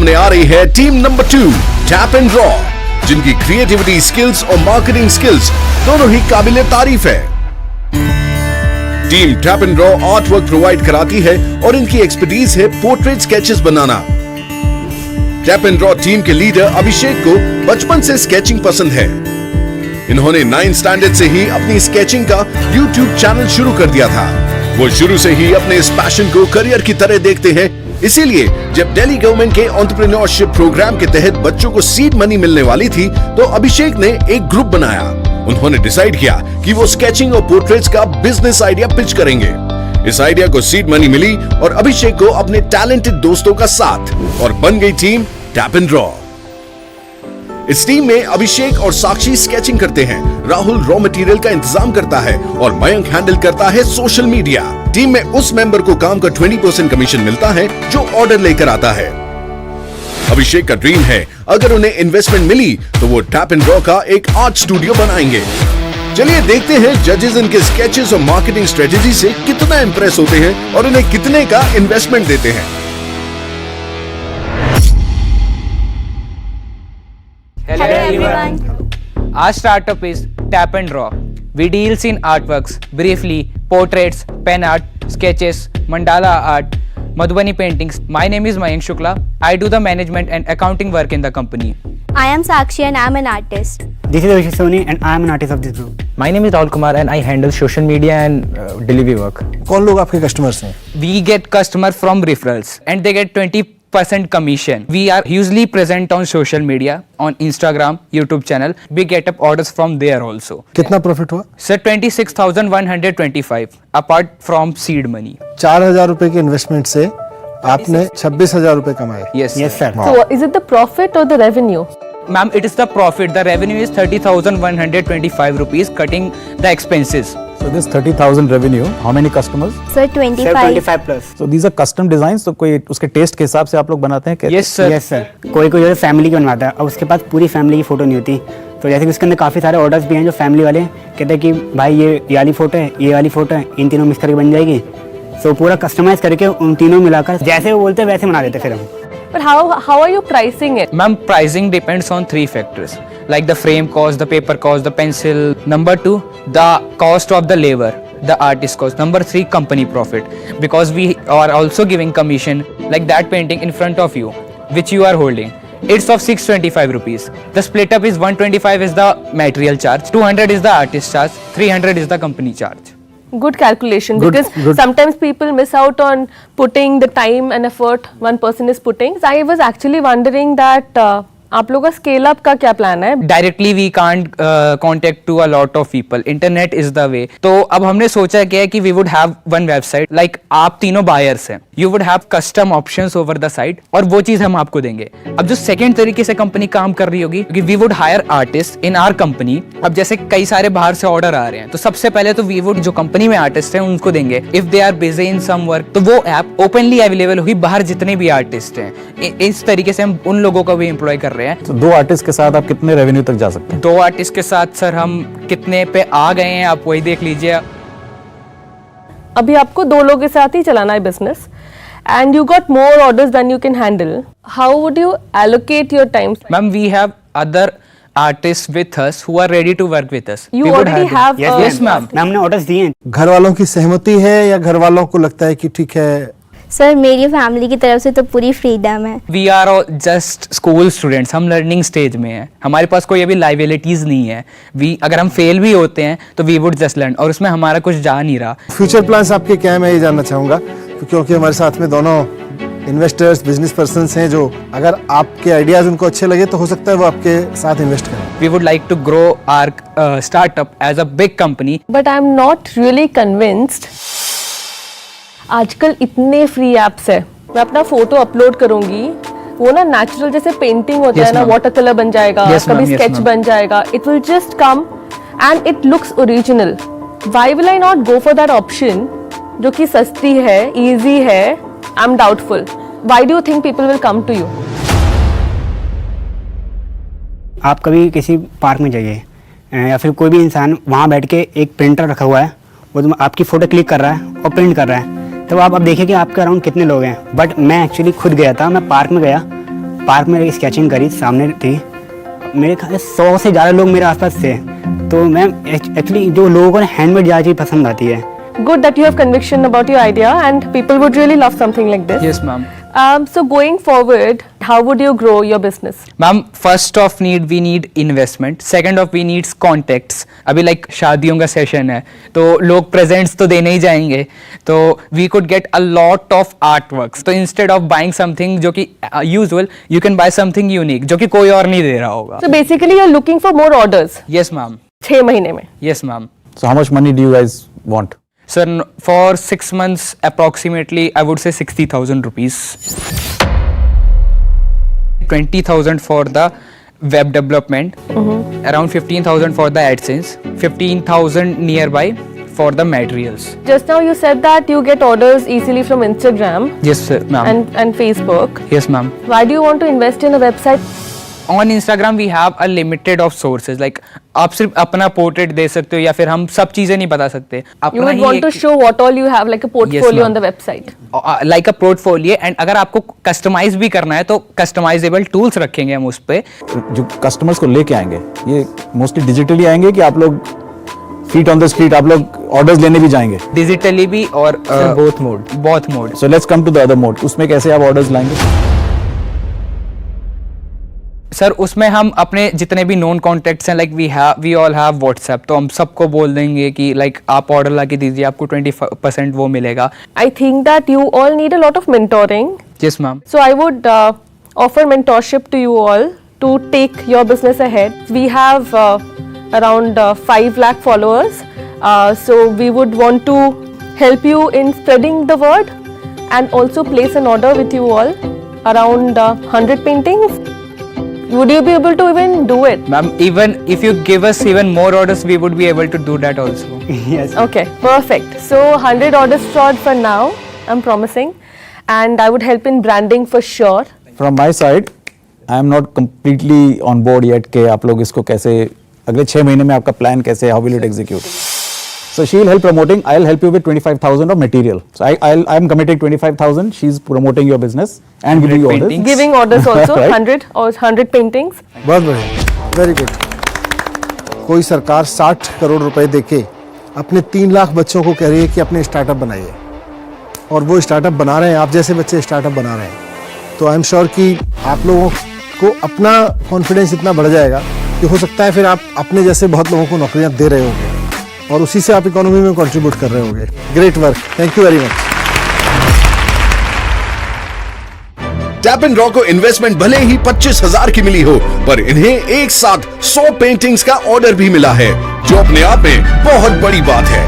सामने आ रही है team number 2 tap and draw, जिनकी क्रिएटिविटी स्किल्स और मार्केटिंग स्किल्स दोनों ही काबिले तारीफ है। Team tap and draw art work provide कराती है और इनकी एक्सपर्टीज है portrait sketches banana. Tap and draw team के लीडर अभिषेक को बचपन से स्केचिंग पसंद है। इन्होंने 9th स्टैंडर्ड से ही अपनी स्केचिंग का YouTube चैनल शुरू कर दिया था। वो शुरू से ही अपने इस पैशन को करियर की तरह देखते हैं। इसीलिए जब दिल्ली गवर्नमेंट के एंटरप्रेन्योरशिप प्रोग्राम के तहत बच्चों को सीड मनी मिलने वाली थी, तो अभिषेक ने एक ग्रुप बनाया। उन्होंने डिसाइड किया कि वो स्केचिंग और पोर्ट्रेट्स का बिजनेस आइडिया पिच करेंगे। इस आइडिया को सीड मनी मिली और अभिषेक को अपने टैलेंटेड दोस्तों का साथ, और बन गई टीम टैप एंड ड्रॉ। इस टीम में अभिषेक और साक्षी स्केचिंग करते हैं, राहुल रॉ मटेरियल का इंतजाम करता है और मयंक हैंडल करता है सोशल मीडिया। टीम में उस मेंबर को काम का 20% कमीशन मिलता है जो ऑर्डर लेकर आता है। अभिषेक का ड्रीम है अगर उन्हें इन्वेस्टमेंट मिली तो वो टैप एंड ड्रॉ का एक आर्ट स्टूडियो बनाएंगे। चलिए देखते हैं जजेस इनके स्केचेस और मार्केटिंग स्ट्रेटेजी से कितना इंप्रेस होते हैं और उन्हें कितने का इन्वेस्टमेंट देते हैं। Hello everyone. Our startup is Tap and Draw. We deals in artworks, briefly portraits, pen art, sketches, mandala art, Madhubani paintings. My name is Mayank Shukla. I do the management and accounting work in the company. I am Sakshi and I am an artist. This is Abhishek Soni and I am an artist of this group. My name is Rahul Kumar and I handle social media and delivery work. कौन लोग आपके customers हैं? We get customer from referrals and they get 20% commission. We are hugely present on social media, on Instagram, YouTube channel. We get up orders from there also. कितना profit हुआ? Sir, 26,125 apart from seed money. 4,000 रुपए के investment से आपने 26,000 रुपए कमाए। Yes, Yes, sir. So is it the profit or the revenue? Ma'am, it is the profit. The revenue is 30,125 rupees, cutting the expenses. So this 30,000 revenue, how many customers? Sir, Sir, 25. 25 plus. So these are custom designs, तो कोई उसके test के हिसाब से आप लोग बनाते हैं क्या? Yes, sir. Yes, sir. कोई जो है फैमिली की बनवाता है और उसके पास पूरी फैमिली की फोटो नहीं होती, तो जैसे कि उसके अंदर काफ़ी सारे ऑर्डर्स भी हैं जो फैमिली वाले कहते हैं कि भाई ये वाली फोटो है, ये वाली फोटो है, इन तीनों मिक्स करके बन जाएगी। तो पूरा कस्टमाइज करके उन तीनों मिलाकर जैसे वो बोलते हैं वैसे बना देते फिर हम। But how are you pricing it? Ma'am, pricing depends on 3 factors, like the frame cost, the paper cost, the pencil. Number 2, the cost of the labor, the artist cost. Number 3, company profit, because we are also giving commission, like that painting in front of you, which you are holding. It's of 625 rupees. The split up is 125 is the material charge, 200 is the artist charge, 300 is the company charge. Good calculation, because sometimes people miss out on putting the time and effort one person is putting. So I was actually wondering that आप लोगों का scale up का क्या plan है? Directly we can't contact to a lot of people. Internet is the way. तो अब हमने सोचा क्या है कि we would have one website. Like आप तीनों buyers हैं. You would have custom options over the site. और वो चीज़ हम आपको देंगे. अब जो second तरीके से कंपनी काम कर रही होगी, क्योंकि we would hire artists in our company. अब जैसे कई सारे बाहर से ऑर्डर आ रहे हैं, तो सबसे पहले तो we would जो कंपनी में आर्टिस्ट हैं उनको देंगे. If they are busy in some work, तो वो ऐप ओपनली अवेलेबल होगी बाहर जितने भी आर्टिस्ट हैं. इस तरीके से हम उन लोगों को भी एम्प्लॉय कर रहे हैं. तो 2 आर्टिस्ट के साथ आप कितने रेवेन्यू तक जा सकते हैं? 2 आर्टिस्ट के साथ सर हम कितने पे आ गए हैं आप वही देख लीजिए. अभी आपको 2 लोगों के साथ ही चलाना है business, and you got more orders than you can handle. How would you allocate your time? Ma'am, we have other artists with us who are ready to work with us. You We would already have Yes, ma'am. हमने orders दिए हैं। घर वालों की सहमति है या घर वालों को लगता है कि ठीक है? सर, मेरी फैमिली की तरफ से तो पूरी फ्रीडम है. We are all just school students. हम लर्निंग स्टेज में हैं. हमारे पास कोई अभी लाइबिलिटीज नहीं है. अगर हम फेल भी होते हैं तो we would just learn. और उसमें हमारा कुछ जा नहीं रहा. फ्यूचर प्लान्स आपके क्या है, मैं ये जानना चाहूँगा, क्योंकि हमारे साथ में दोनों इन्वेस्टर्स, बिजनेस पर्सन्स हैं जो अगर आपके आइडियाज उनको अच्छे लगे तो हो सकता है वो आपके साथ इन्वेस्ट करें. We would like to grow our startup as a big company. But I'm not really convinced. आजकल इतने फ्री एप्स है. मैं अपना फोटो अपलोड करूंगी, वो ना नेचुरल जैसे पेंटिंग होता है ना, वाटर कलर बन जाएगा, कभी स्केच बन जाएगा. It will just come and it looks original. Why will I not go for that option जो कि सस्ती है, इजी है? I am doubtful. Why do you think people will come to you? आप कभी किसी पार्क में जाइए या फिर कोई भी इंसान वहाँ बैठ के एक प्रिंटर रखा हुआ है, वो आपकी फ़ोटो क्लिक कर रहा है और प्रिंट कर रहा है, तो आप अब देखिए कि आपके अराउंड कितने लोग हैं. बट मैं एक्चुअली खुद गया था, मैं पार्क में गया पार्क में स्केचिंग करी, सामने थी, मेरे ख्याल से 100 से ज़्यादा लोग मेरे आसपास थे। तो मैम एक्चुअली जो लोगों को हैंडमेड ज़्यादा चीज़ पसंद आती है। Good that you have conviction about your idea and people would really love something like this. Yes, ma'am. So going forward, how would you grow your business? Ma'am first of need we need investment, second of we needs contacts. अभी like शादियों का session है तो लोग presents तो देने ही जाएंगे, तो we could get a lot of art works. तो इंस्टेड ऑफ बाइंग समथिंग जो कि usual, you can buy something unique जो कि कोई और नहीं दे रहा होगा। So basically you're looking for more orders. Yes ma'am, 6 महीने में। Yes ma'am. So how much money do you guys want? Sir, for 6 months, approximately, I would say 60,000 rupees. 20,000 for the web development, around 15,000 for the AdSense, 15,000 nearby for the materials. Just now you said that you get orders easily from Instagram Yes, sir, ma'am. and Facebook. Yes, ma'am. Why do you want to invest in a website? On Instagram, we have a limited of sources. Like, आप सिर्फ अपना portrait दे सकते हो या फिर हम सब चीजें नहीं बता सकते। You अपना would he want to show what all you have, like a portfolio ma'am. on the website. Like a portfolio, and अगर आपको कस्टमाइज भी करना है तो कस्टमाइजेबल टूल्स रखेंगे हम उस पे। जो कस्टमर्स को लेके आएंगे ये मोस्टली डिजिटली आएंगे कि आप लोग फीट ऑन द स्ट्रीट आप लोग ऑर्डर्स लेने भी जाएंगे? डिजिटली भी और both mode. Both mode. So let's come to the other mode, उसमें कैसे आप ऑर्डर्स लाएंगे? सर उसमें हम अपने जितने भी नॉन कॉन्टेक्ट्स हैं, like we all have WhatsApp, तो हम सबको बोल देंगे कि लाइक आप ऑर्डर ला के दीजिए, आपको 20% वो मिलेगा। I think that you all need a lot of mentoring. Yes ma'am. So I would offer mentorship to you all to take your business ahead. We have around 5 lakh followers. So we would want to help you in spreading the word and also place an order with you all around 100 paintings. Would you be able to even do it? Ma'am, even if you give us even more orders, we would be able to do that also. Yes. Okay, perfect. So 100 orders for now, I'm promising. And I would help in branding for sure. From my side, I am not completely on board yet कि आप लोग इसको कैसे अगले 6 महीने में आपका plan कैसे, how will it execute? So she will help promoting. I'll help you with 25,000 of material. So I'm committing 25,000. She's promoting your business and giving you orders. paintings. Giving orders also, Right. 100 or 100 paintings. बहुत बढ़िया, very good. कोई सरकार 60 करोड़ रुपए देके अपने 3 लाख बच्चों को कह रही है कि अपने स्टार्टअप बनाइए, और वो स्टार्टअप बना रहे हैं, आप जैसे बच्चे स्टार्टअप बना रहे हैं। तो आई एम श्योर कि आप लोगों को अपना कॉन्फिडेंस इतना बढ़ जाएगा कि हो सकता है फिर आप अपने जैसे बहुत लोगों को नौकरियां दे रहे होंगे और उसी से आप इकोनॉमी में कंट्रीब्यूट कर रहे होंगे। Great work, thank you very much. Tap and draw को इन्वेस्टमेंट भले ही 25,000 की मिली हो, पर इन्हें एक साथ 100 पेंटिंग्स का ऑर्डर भी मिला है, जो अपने आप में बहुत बड़ी बात है।